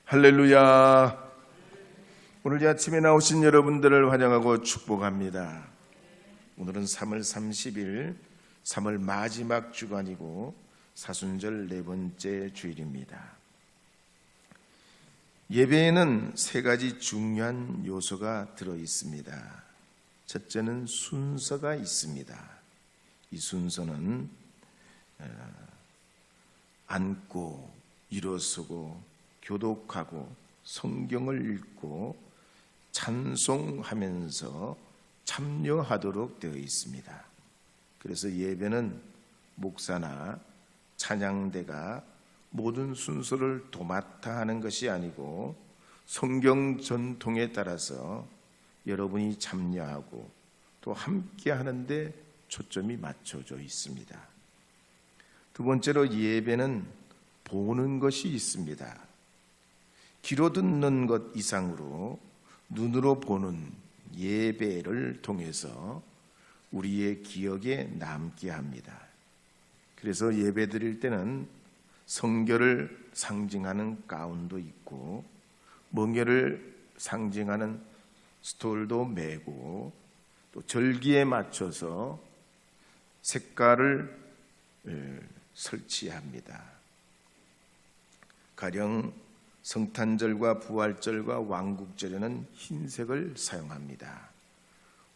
할렐루야. 오늘 아침에 나오신 여러분들을 환영하고 축복합니다. 오늘은 3월 30일 3월 마지막 주간이고 사순절 네 번째 주일입니다. 예배에는 세 가지 중요한 요소가 들어 있습니다. 첫째는 순서가 있습니다. 이 순서는 앉고 일어서고 교독하고 성경을 읽고 찬송하면서 참여하도록 되어 있습니다. 그래서 예배는 목사나 찬양대가 모든 순서를 도맡아 하는 것이 아니고 성경 전통에 따라서 여러분이 참여하고 또 함께 하는데 초점이 맞춰져 있습니다. 두 번째로 예배는 보는 것이 있습니다. 귀로 듣는 것 이상으로 눈으로 보는 예배를 통해서 우리의 기억에 남게 합니다. 그래서 예배 드릴 때는 성결을 상징하는 가운도 있고 멍에를 상징하는 스톨도 메고 또 절기에 맞춰서 색깔을 설치합니다. 가령 성탄절과 부활절과 왕국절에는 흰색을 사용합니다.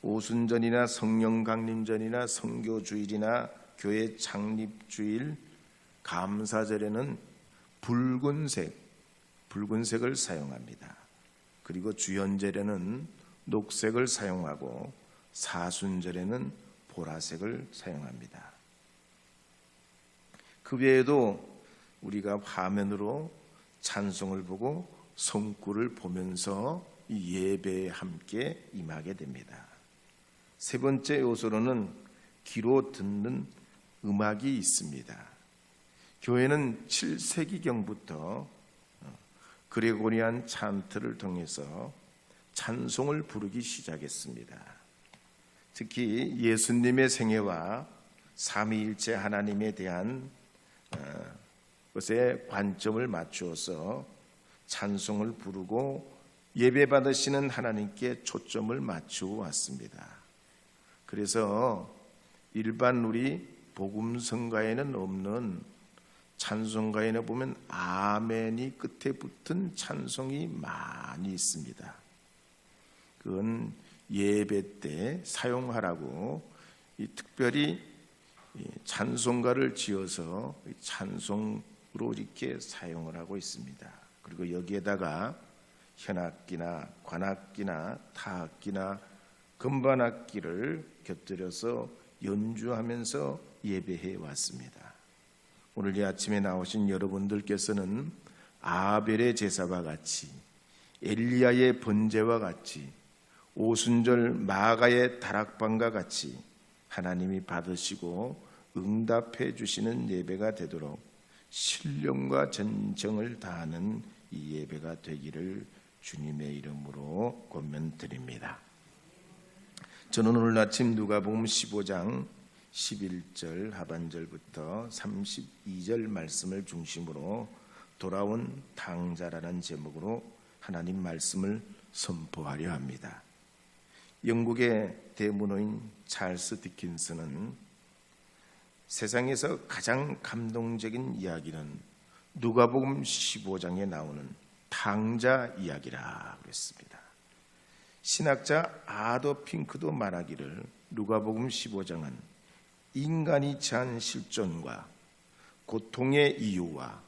오순절이나 성령강림절이나 성교주일이나 교회 창립주일, 감사절에는 붉은색을 사용합니다. 그리고 주연절에는 녹색을 사용하고 사순절에는 보라색을 사용합니다. 그 외에도 우리가 화면으로 찬송을 보고 성구를 보면서 이 예배에 함께 임하게 됩니다. 세 번째 요소로는 귀로 듣는 음악이 있습니다. 교회는 7세기경부터 그레고리안 찬트를 통해서 찬송을 부르기 시작했습니다. 특히 예수님의 생애와 삼위일체 하나님에 대한 것에 관점을 맞추어서 찬송을 부르고 예배 받으시는 하나님께 초점을 맞추어 왔습니다. 그래서 일반 우리 복음성가에는 없는 찬송가에 보면 아멘이 끝에 붙은 찬송이 많이 있습니다. 그건 예배 때 사용하라고 특별히 찬송가를 지어서 찬송으로 이렇게 사용을 하고 있습니다. 그리고 여기에다가 현악기나 관악기나 타악기나 건반악기를 곁들여서 연주하면서 예배해 왔습니다. 오늘 이 아침에 나오신 여러분들께서는 아벨의 제사와 같이 엘리야의 번제와 같이 오순절 마가의 다락방과 같이 하나님이 받으시고 응답해 주시는 예배가 되도록 신령과 전정을 다하는 이 예배가 되기를 주님의 이름으로 권면드립니다. 저는 오늘 아침 누가복음 15장 11절 하반절부터 32절 말씀을 중심으로 돌아온 탕자라는 제목으로 하나님 말씀을 선포하려 합니다. 영국의 대문호인 찰스 디킨슨은 세상에서 가장 감동적인 이야기는 누가복음 15장에 나오는 탕자 이야기라 그랬습니다. 신학자 아더 핑크도 말하기를 누가복음 15장은 인간이 처한 실존과 고통의 이유와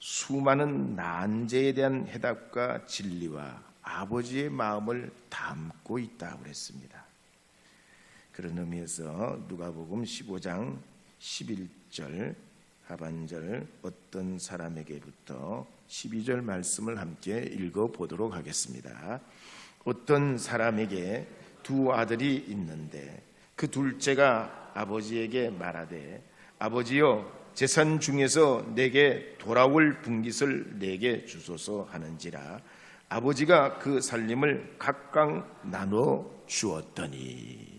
수많은 난제에 대한 해답과 진리와 아버지의 마음을 담고 있다고 그랬습니다. 그런 의미에서 누가복음 15장 11절 하반절 어떤 사람에게부터 12절 말씀을 함께 읽어보도록 하겠습니다. 어떤 사람에게 두 아들이 있는데 그 둘째가 아버지에게 말하되 아버지여 재산 중에서 내게 돌아올 분깃을 내게 주소서 하는지라 아버지가 그 살림을 각각 나눠 주었더니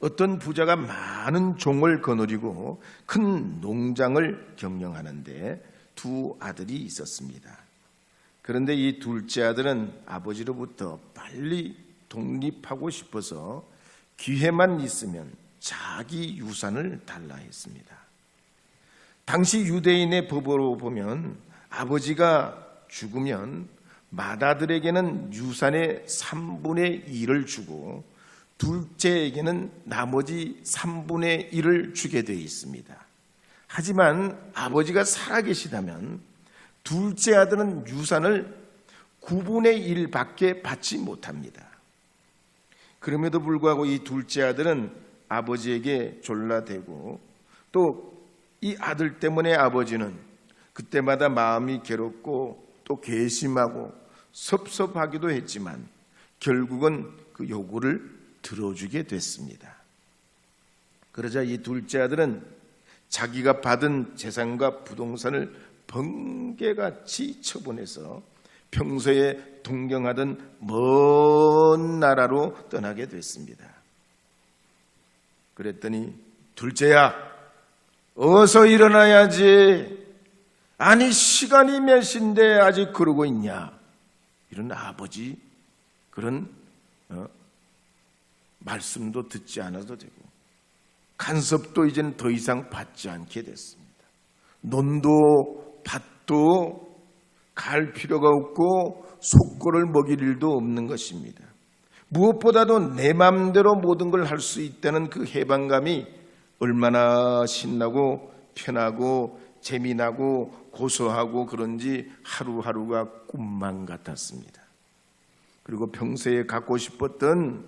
어떤 부자가 많은 종을 거느리고 큰 농장을 경영하는데 두 아들이 있었습니다. 그런데 이 둘째 아들은 아버지로부터 빨리 독립하고 싶어서 기회만 있으면 자기 유산을 달라 했습니다. 당시 유대인의 법으로 보면 아버지가 죽으면 맏아들에게는 유산의 3분의 1을 주고 둘째에게는 나머지 3분의 1을 주게 되어 있습니다. 하지만 아버지가 살아계시다면 둘째 아들은 유산을 9분의 1밖에 받지 못합니다. 그럼에도 불구하고 이 둘째 아들은 아버지에게 졸라대고 또 이 아들 때문에 아버지는 그때마다 마음이 괴롭고 또 괘씸하고 섭섭하기도 했지만 결국은 그 요구를 들어주게 됐습니다. 그러자 이 둘째 아들은 자기가 받은 재산과 부동산을 번개같이 처분해서 평소에 동경하던 먼 나라로 떠나게 됐습니다. 그랬더니 둘째야, 어서 일어나야지. 아니 시간이 몇 시인데 아직 그러고 있냐. 이런 아버지 그런 말씀도 듣지 않아도 되고 간섭도 이제는 더 이상 받지 않게 됐습니다. 논도 밭도 갈 필요가 없고 속고를 먹일 일도 없는 것입니다. 무엇보다도 내 마음대로 모든 걸 할 수 있다는 그 해방감이 얼마나 신나고 편하고 재미나고 고소하고 그런지 하루하루가 꿈만 같았습니다. 그리고 평소에 갖고 싶었던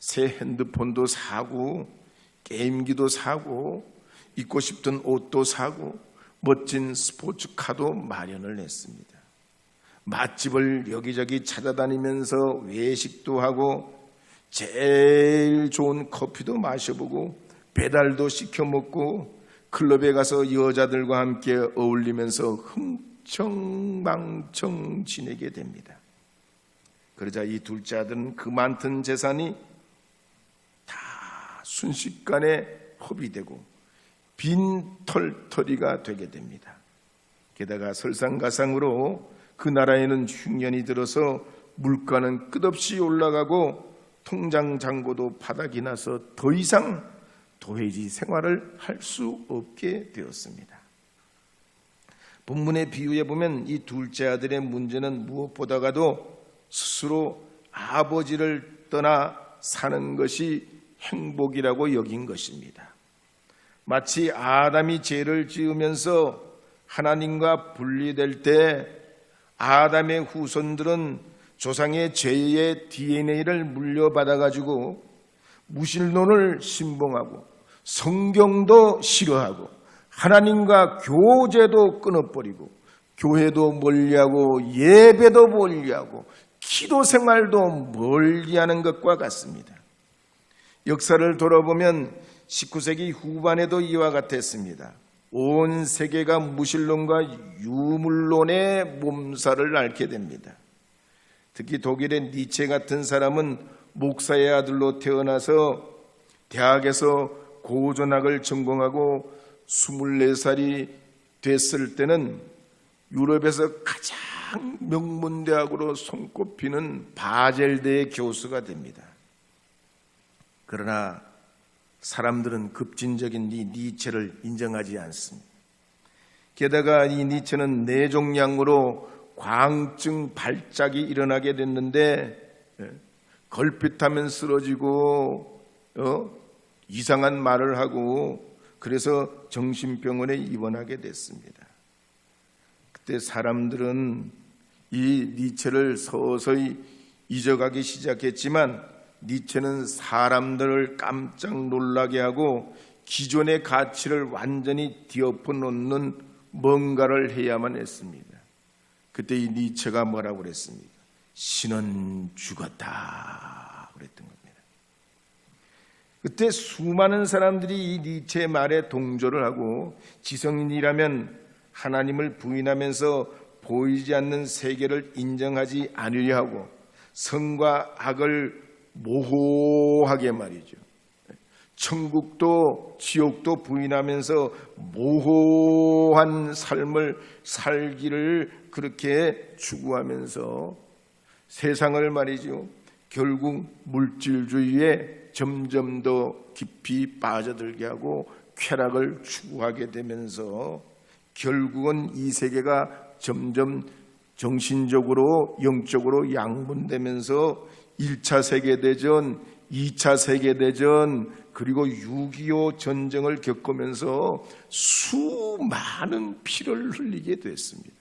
새 핸드폰도 사고 게임기도 사고 입고 싶던 옷도 사고 멋진 스포츠카도 마련을 했습니다. 맛집을 여기저기 찾아다니면서 외식도 하고 제일 좋은 커피도 마셔보고 배달도 시켜 먹고 클럽에 가서 여자들과 함께 어울리면서 흥청망청 지내게 됩니다. 그러자 이 둘째 아들은 그 많던 재산이 다 순식간에 허비되고 빈털터리가 되게 됩니다. 게다가 설상가상으로 그 나라에는 흉년이 들어서 물가는 끝없이 올라가고 통장 잔고도 바닥이 나서 더 이상 도회지 생활을 할 수 없게 되었습니다. 본문의 비유에 보면 이 둘째 아들의 문제는 무엇보다도 스스로 아버지를 떠나 사는 것이 행복이라고 여긴 것입니다. 마치 아담이 죄를 지으면서 하나님과 분리될 때 아담의 후손들은 조상의 죄의 DNA를 물려받아가지고 무신론을 신봉하고 성경도 싫어하고 하나님과 교제도 끊어버리고 교회도 멀리하고 예배도 멀리하고 기도 생활도 멀리하는 것과 같습니다. 역사를 돌아보면 19세기 후반에도 이와 같았습니다. 온 세계가 무신론과 유물론의 몸살을 앓게 됩니다. 특히 독일의 니체 같은 사람은 목사의 아들로 태어나서 대학에서 고전학을 전공하고 24살이 됐을 때는 유럽에서 가장 명문대학으로 손꼽히는 바젤대의 교수가 됩니다. 그러나 사람들은 급진적인 이 니체를 인정하지 않습니다. 게다가 이 니체는 뇌종양으로 광증 발작이 일어나게 됐는데 걸핏하면 쓰러지고 이상한 말을 하고 그래서 정신병원에 입원하게 됐습니다. 그때 사람들은 이 니체를 서서히 잊어가기 시작했지만 니체는 사람들을 깜짝 놀라게 하고 기존의 가치를 완전히 뒤엎어 놓는 뭔가를 해야만 했습니다. 그때 이 니체가 뭐라고 그랬습니까? 신은 죽었다 그랬던 겁니다. 그때 수많은 사람들이 이 니체의 말에 동조를 하고 지성인이라면 하나님을 부인하면서 보이지 않는 세계를 인정하지 않으려 하고 선과 악을 모호하게 말이죠. 천국도 지옥도 부인하면서 모호한 삶을 살기를 그렇게 추구하면서 세상을 말이죠, 결국 물질주의에 점점 더 깊이 빠져들게 하고 쾌락을 추구하게 되면서 결국은 이 세계가 점점 정신적으로 영적으로 양분되면서 1차 세계대전, 2차 세계대전, 그리고 6.25 전쟁을 겪으면서 수많은 피를 흘리게 됐습니다.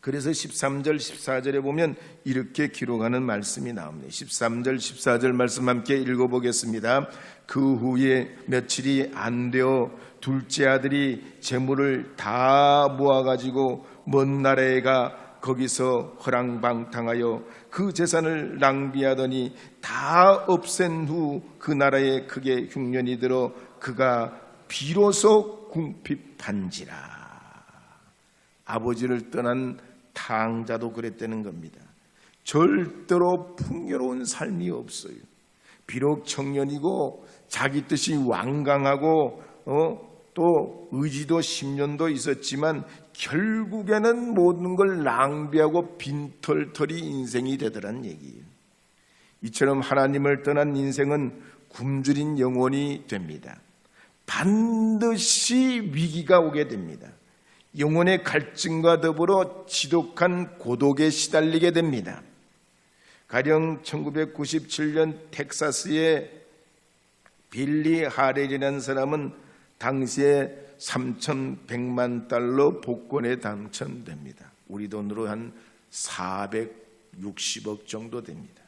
그래서 13절, 14절에 보면 이렇게 기록하는 말씀이 나옵니다. 13절, 14절 말씀 함께 읽어보겠습니다. 그 후에 며칠이 안 되어 둘째 아들이 재물을 다 모아가지고 먼 나라에 가 거기서 허랑방탕하여 그 재산을 낭비하더니 다 없앤 후 그 나라에 크게 흉년이 들어 그가 비로소 궁핍한지라. 아버지를 떠난 탕자도 그랬다는 겁니다. 절대로 풍요로운 삶이 없어요. 비록 청년이고 자기 뜻이 완강하고 또 의지도 10년도 있었지만 결국에는 모든 걸 낭비하고 빈털털이 인생이 되더란 얘기예요. 이처럼 하나님을 떠난 인생은 굶주린 영혼이 됩니다. 반드시 위기가 오게 됩니다. 영혼의 갈증과 더불어 지독한 고독에 시달리게 됩니다. 가령 1997년 텍사스의 빌리 하렐이라는 사람은 당시에 3,100만 달러 복권에 당첨됩니다. 우리 돈으로 한 460억 정도 됩니다.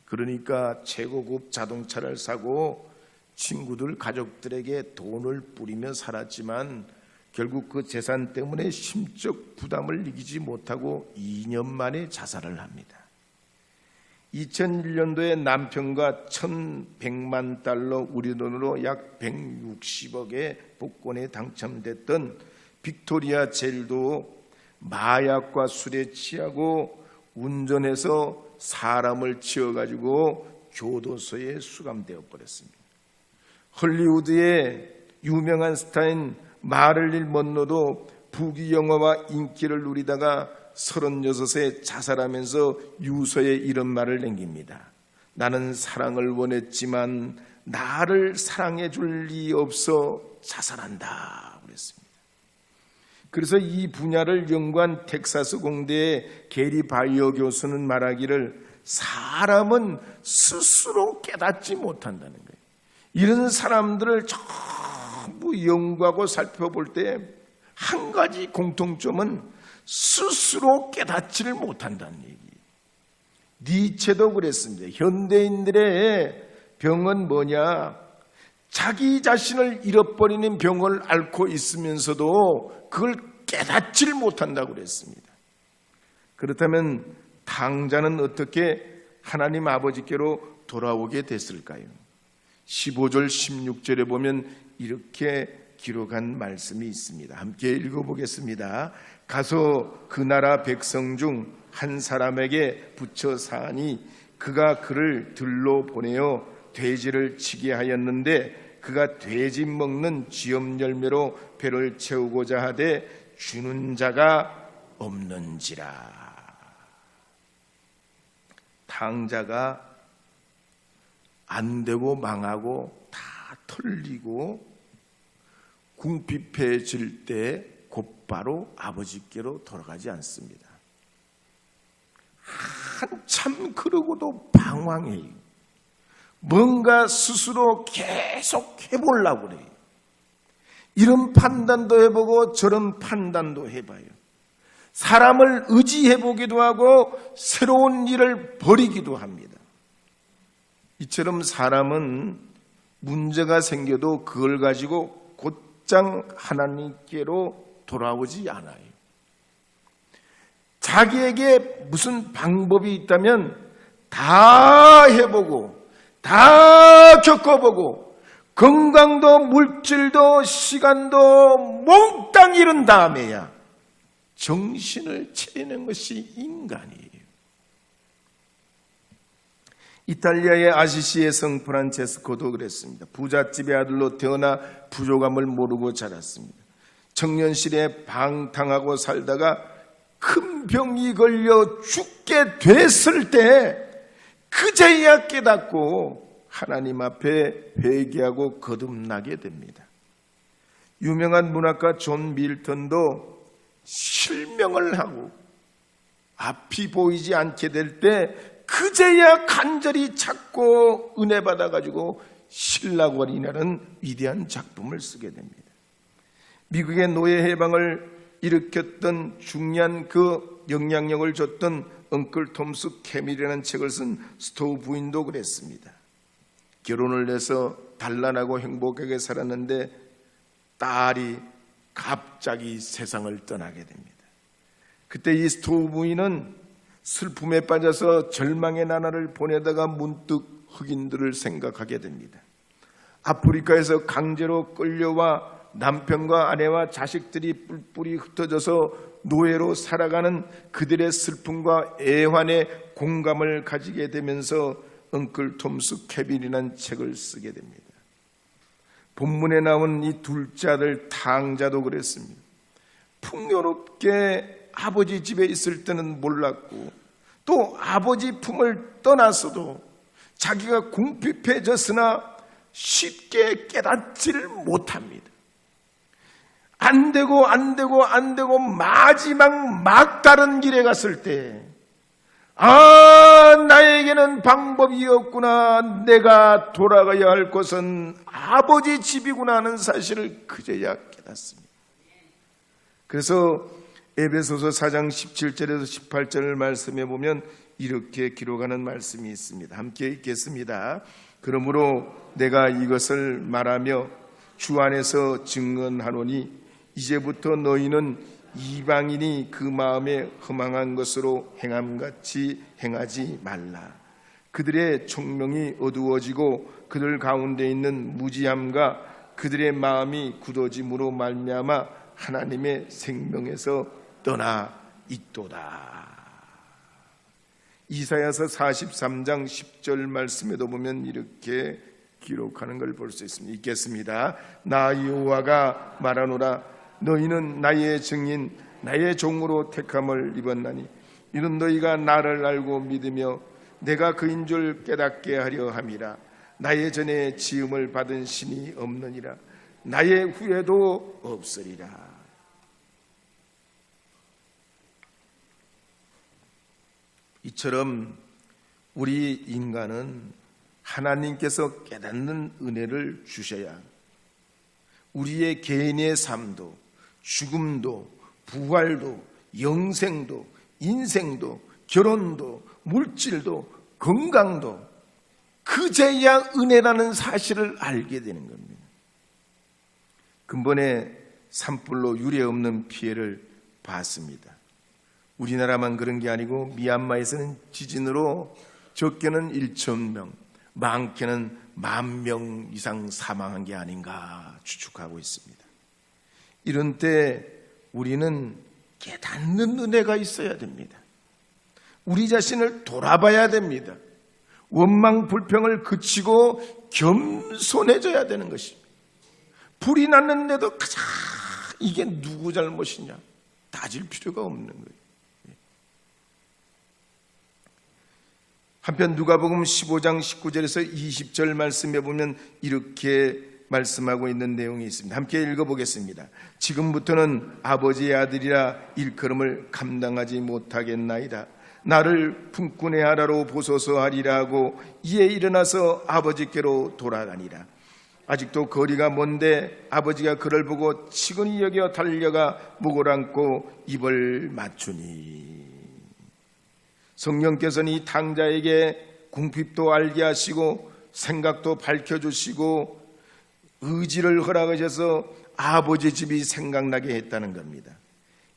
그러니까 최고급 자동차를 사고 친구들, 가족들에게 돈을 뿌리며 살았지만 결국 그 재산 때문에 심적 부담을 이기지 못하고 2년 만에 자살을 합니다. 2001년도에 남편과 1,100만 달러, 우리 돈으로 약 160억의 복권에 당첨됐던 빅토리아 젤도 마약과 술에 취하고 운전해서 사람을 치어가지고 교도소에 수감되어 버렸습니다. 헐리우드의 유명한 스타인 마를린 먼로도 부귀 영화와 인기를 누리다가 36세 자살하면서 유서에 이런 말을 남깁니다. 나는 사랑을 원했지만 나를 사랑해 줄 리 없어 자살한다 그랬습니다. 그래서 이 분야를 연구한 텍사스 공대의 게리 바이오 교수는 말하기를 사람은 스스로 깨닫지 못한다는 거예요. 이런 사람들을 전부 연구하고 살펴볼 때 한 가지 공통점은 스스로 깨닫지를 못한다는 얘기예요. 니체도 그랬습니다. 현대인들의 병은 뭐냐? 자기 자신을 잃어버리는 병을 앓고 있으면서도 그걸 깨닫지를 못한다고 그랬습니다. 그렇다면 탕자는 어떻게 하나님 아버지께로 돌아오게 됐을까요? 15절 16절에 보면 이렇게 기록한 말씀이 있습니다. 함께 읽어보겠습니다. 가서 그 나라 백성 중 한 사람에게 붙여 사하니 그가 그를 들로 보내어 돼지를 치게 하였는데 그가 돼지 먹는 쥐염 열매로 배를 채우고자 하되 주는 자가 없는지라. 탕자가 안 되고 망하고 다 털리고 궁핍해질 때 곧바로 아버지께로 돌아가지 않습니다. 한참 그러고도 방황해요. 뭔가 스스로 계속 해보려고 그래요. 이런 판단도 해보고 저런 판단도 해봐요. 사람을 의지해보기도 하고 새로운 일을 벌이기도 합니다. 이처럼 사람은 문제가 생겨도 그걸 가지고 곧장 하나님께로 돌아오지 않아요. 자기에게 무슨 방법이 있다면 다 해보고 다 겪어보고 건강도 물질도 시간도 몽땅 잃은 다음에야 정신을 차리는 것이 인간이에요. 이탈리아의 아시시의 성 프란체스코도 그랬습니다. 부잣집의 아들로 태어나 부족함을 모르고 자랐습니다. 청년실에 방탕하고 살다가 큰 병이 걸려 죽게 됐을 때 그제야 깨닫고 하나님 앞에 회개하고 거듭나게 됩니다. 유명한 문학가 존 밀턴도 실명을 하고 앞이 보이지 않게 될 때 그제야 간절히 찾고 은혜 받아가지고 신라권이라는 위대한 작품을 쓰게 됩니다. 미국의 노예 해방을 일으켰던 중요한 그 영향력을 줬던 엉클 톰스 캐밀이라는 책을 쓴 스토우 부인도 그랬습니다. 결혼을 해서 단란하고 행복하게 살았는데 딸이 갑자기 세상을 떠나게 됩니다. 그때 이 스토우 부인은 슬픔에 빠져서 절망의 나날을 보내다가 문득 흑인들을 생각하게 됩니다. 아프리카에서 강제로 끌려와 남편과 아내와 자식들이 뿔뿔이 흩어져서 노예로 살아가는 그들의 슬픔과 애환에 공감을 가지게 되면서 엉클 톰스 캐빌이라는 책을 쓰게 됩니다. 본문에 나온 이 둘째 아들 탕자도 그랬습니다. 풍요롭게 아버지 집에 있을 때는 몰랐고 또 아버지 품을 떠나서도 자기가 궁핍해졌으나 쉽게 깨닫지를 못합니다. 안 되고 마지막 막다른 길에 갔을 때 나에게는 방법이 없구나. 내가 돌아가야 할 곳은 아버지 집이구나 하는 사실을 그제야 깨닫습니다. 그래서 에베소서 4장 17절에서 18절 말씀에 보면 이렇게 기록하는 말씀이 있습니다. 함께 읽겠습니다. 그러므로 내가 이것을 말하며 주 안에서 증언하노니 이제부터 너희는 이방인이 그 마음에 허망한 것으로 행함같이 행하지 말라. 그들의 총명이 어두워지고 그들 가운데 있는 무지함과 그들의 마음이 굳어짐으로 말미암아 하나님의 생명에서 떠나 있도다. 이사야서 43장 10절 말씀에도 보면 이렇게 기록하는 걸 볼 수 있습니다. 읽겠습니다. 나 여호와가 말하노라. 너희는 나의 증인 나의 종으로 택함을 입었나니 이는 너희가 나를 알고 믿으며 내가 그인 줄 깨닫게 하려 함이라. 나의 전에 지음을 받은 신이 없느니라. 나의 후에도 없으리라. 이처럼 우리 인간은 하나님께서 깨닫는 은혜를 주셔야 우리의 개인의 삶도 죽음도 부활도 영생도 인생도 결혼도 물질도 건강도 그제야 은혜라는 사실을 알게 되는 겁니다. 근본에 산불로 유례없는 피해를 봤습니다. 우리나라만 그런 게 아니고 미얀마에서는 지진으로 적게는 1,000명, 많게는 10,000명 이상 사망한 게 아닌가 추측하고 있습니다. 이런 때 우리는 깨닫는 은혜가 있어야 됩니다. 우리 자신을 돌아봐야 됩니다. 원망 불평을 그치고 겸손해져야 되는 것입니다. 불이 났는데도 가장 이게 누구 잘못이냐 따질 필요가 없는 거예요. 한편 누가복음 15장 19절에서 20절 말씀에 보면 이렇게 말씀하고 있는 내용이 있습니다. 함께 읽어보겠습니다. 지금부터는 아버지의 아들이라 일컬음을 감당하지 못하겠나이다. 나를 품꾼의 아라로 보소서 하리라 하고 이에 일어나서 아버지께로 돌아가니라. 아직도 거리가 먼데 아버지가 그를 보고 치근히 여겨 달려가 목을 안고 입을 맞추니. 성령께서는 이 탕자에게 궁핍도 알게 하시고 생각도 밝혀주시고 의지를 허락하셔서 아버지 집이 생각나게 했다는 겁니다.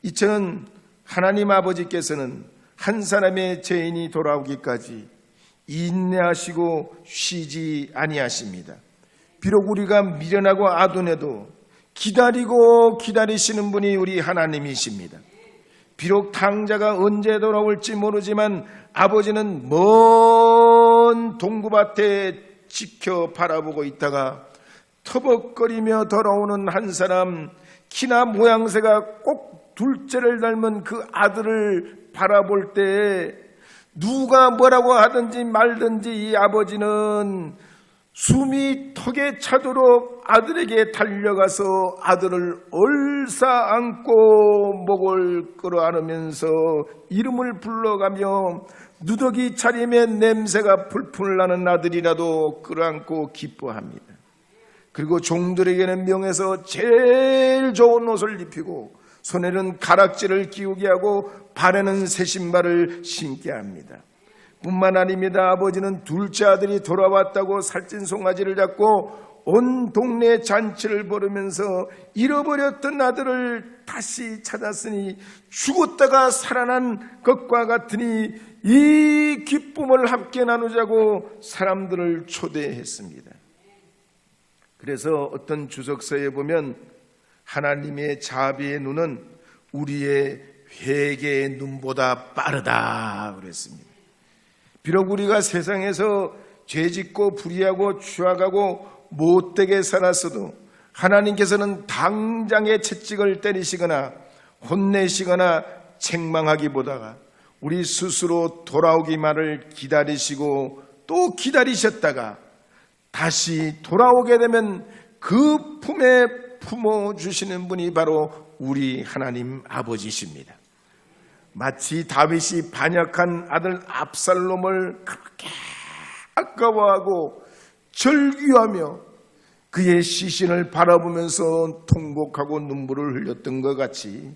이처럼 하나님 아버지께서는 한 사람의 죄인이 돌아오기까지 인내하시고 쉬지 아니하십니다. 비록 우리가 미련하고 아둔해도 기다리고 기다리시는 분이 우리 하나님이십니다. 비록 탕자가 언제 돌아올지 모르지만 아버지는 먼 동구밭에 지켜 바라보고 있다가 터벅거리며 돌아오는 한 사람, 키나 모양새가 꼭 둘째를 닮은 그 아들을 바라볼 때 누가 뭐라고 하든지 말든지 이 아버지는 숨이 턱에 차도록 아들에게 달려가서 아들을 얼싸안고 목을 끌어안으면서 이름을 불러가며 누더기 차림에 냄새가 풀풀 나는 아들이라도 끌어안고 기뻐합니다. 그리고 종들에게는 명해서 제일 좋은 옷을 입히고 손에는 가락지를 끼우게 하고 발에는 새 신발을 신게 합니다. 뿐만 아닙니다. 아버지는 둘째 아들이 돌아왔다고 살찐 송아지를 잡고 온 동네 잔치를 벌이면서 잃어버렸던 아들을 다시 찾았으니 죽었다가 살아난 것과 같으니 이 기쁨을 함께 나누자고 사람들을 초대했습니다. 그래서 어떤 주석서에 보면 하나님의 자비의 눈은 우리의 회개의 눈보다 빠르다 그랬습니다. 비록 우리가 세상에서 죄짓고 불의하고 추악하고 못되게 살았어도 하나님께서는 당장의 채찍을 때리시거나 혼내시거나 책망하기보다가 우리 스스로 돌아오기만을 기다리시고 또 기다리셨다가 다시 돌아오게 되면 그 품에 품어주시는 분이 바로 우리 하나님 아버지십니다. 마치 다윗이 반역한 아들 압살롬을 그렇게 아까워하고 절규하며 그의 시신을 바라보면서 통곡하고 눈물을 흘렸던 것 같이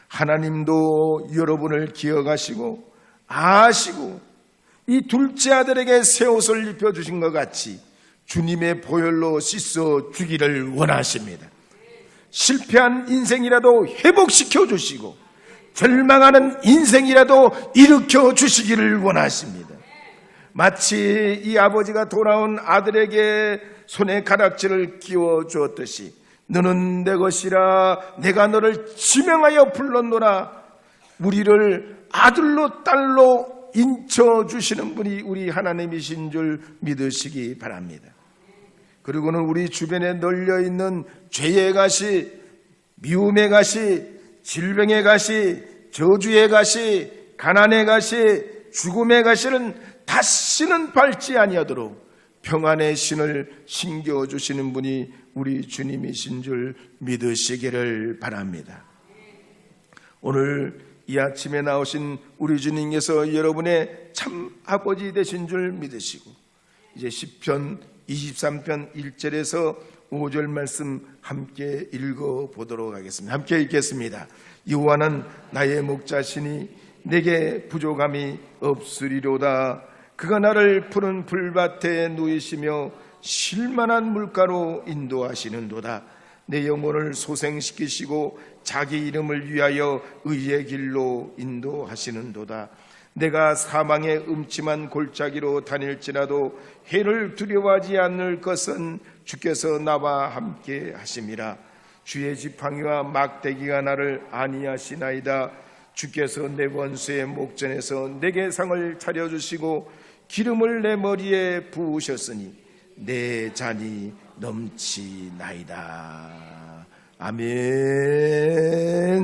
하나님도 여러분을 기억하시고 아시고 이 둘째 아들에게 새 옷을 입혀주신 것 같이 주님의 보혈로 씻어 주기를 원하십니다. 실패한 인생이라도 회복시켜 주시고 절망하는 인생이라도 일으켜 주시기를 원하십니다. 마치 이 아버지가 돌아온 아들에게 손에 가락지를 끼워 주었듯이 너는 내 것이라 내가 너를 지명하여 불렀노라. 우리를 아들로 딸로 인쳐주시는 분이 우리 하나님이신 줄 믿으시기 바랍니다. 그리고는 우리 주변에 널려있는 죄의 가시, 미움의 가시, 질병의 가시, 저주의 가시, 가난의 가시, 죽음의 가시는 다시는 밟지 아니하도록 평안의 신을 신겨주시는 분이 우리 주님이신 줄 믿으시기를 바랍니다. 오늘 이 아침에 나오신 우리 주님께서 여러분의 참 아버지 되신 줄 믿으시고 이제 시편 23편 1절에서 5절 말씀 함께 읽어보도록 하겠습니다. 함께 읽겠습니다. 여호와는 나의 목자시니 내게 부족함이 없으리로다. 그가 나를 푸른 풀밭에 누이시며 쉴만한 물가로 인도하시는도다. 내 영혼을 소생시키시고 자기 이름을 위하여 의의 길로 인도하시는도다. 내가 사망의 음침한 골짜기로 다닐지라도 해를 두려워하지 않을 것은 주께서 나와 함께 하심이라. 주의 지팡이와 막대기가 나를 안위하시나이다. 주께서 내 원수의 목전에서 내게 상을 차려주시고 기름을 내 머리에 부으셨으니 내 잔이 넘치나이다. 아멘.